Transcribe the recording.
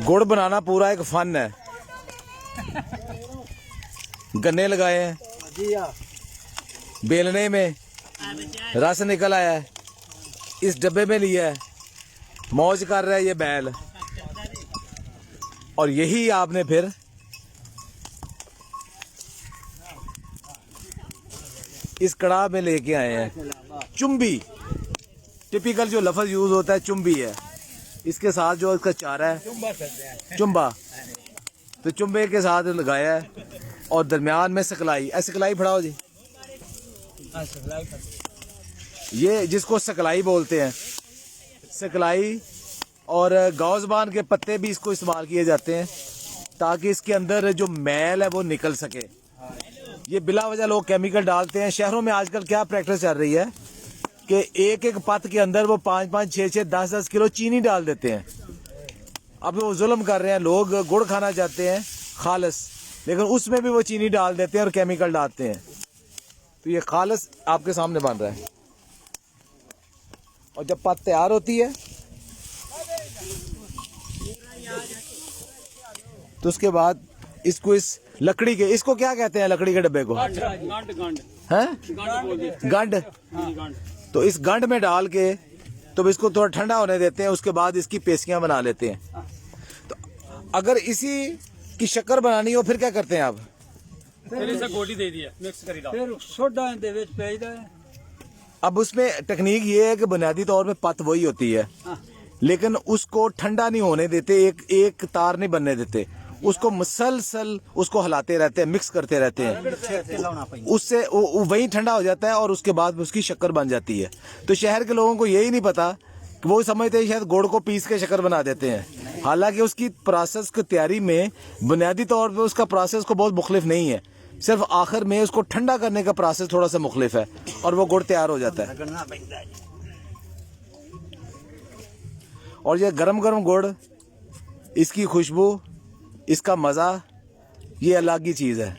गुड़ बनाना पूरा एक फन है। गन्ने लगाए हैं, बेलने में रस निकल आया है, इस डब्बे में लिया है, मौज कर रहा है ये बैल। और यही आपने फिर इस कड़ाह में लेके आए हैं। चुम्बी, टिपिकल जो लफ्ज यूज होता है चुम्बी है। इसके साथ जो इसका चारा है चुम्बा, तो चुम्बे के साथ लगाया है और दरमियान में सकलाई। सकलाई फड़ाओ जी, ये जिसको सकलाई बोलते हैं, सकलाई। और गौज़बान के पत्ते भी इसको इस्तेमाल किए जाते हैं ताकि इसके अंदर जो मैल है वो निकल सके। ये बिला वजह लोग केमिकल डालते हैं। शहरों में आजकल क्या प्रैक्टिस चल रही है कि एक एक पत्त के अंदर वो 5-5, 6-6, 10-10 किलो चीनी डाल देते हैं। अब वो जुल्म कर रहे हैं। लोग गुड़ खाना चाहते हैं खालस, लेकिन उसमें भी वो चीनी डाल देते हैं और केमिकल डालते हैं। तो ये खालस आपके सामने बन रहा है। और जब पत्त तैयार होती है तो उसके बाद इसको इस लकड़ी के, इसको क्या कहते हैं लकड़ी के डब्बे को? गंड। तो इस गंड में डाल के तो इसको थोड़ा ठंडा होने देते हैं। उसके बाद इसकी पेस्कियां बना लेते हैं। तो अगर इसी की शक्कर बनानी हो फिर क्या करते हैं आप? अब उसमें टेक्निक ये है कि बुनियादी तौर पे पत्त वही होती है, लेकिन उसको ठंडा नहीं होने देते, एक तार नहीं बनने देते। उसको मुसलसल उसको हिलाते रहते हैं, मिक्स करते रहते हैं। उससे वही ठंडा हो जाता है और उसके बाद उसकी शक्कर बन जाती है। तो शहर के लोगों को यही नहीं पता कि वो समझते हैं शायद गुड़ को पीस के शक्कर बना देते हैं। हालांकि उसकी प्रोसेस की तैयारी में बुनियादी तौर पे उसका प्रोसेस को बहुत मुख्तलिफ नहीं है। सिर्फ आखिर में उसको ठंडा करने का प्रोसेस थोड़ा सा मुख्तलिफ है और वो गुड़ तैयार हो जाता है। और ये गरम गरम गुड़, इसकी खुशबू, इसका मज़ा, ये अलग ही चीज़ है।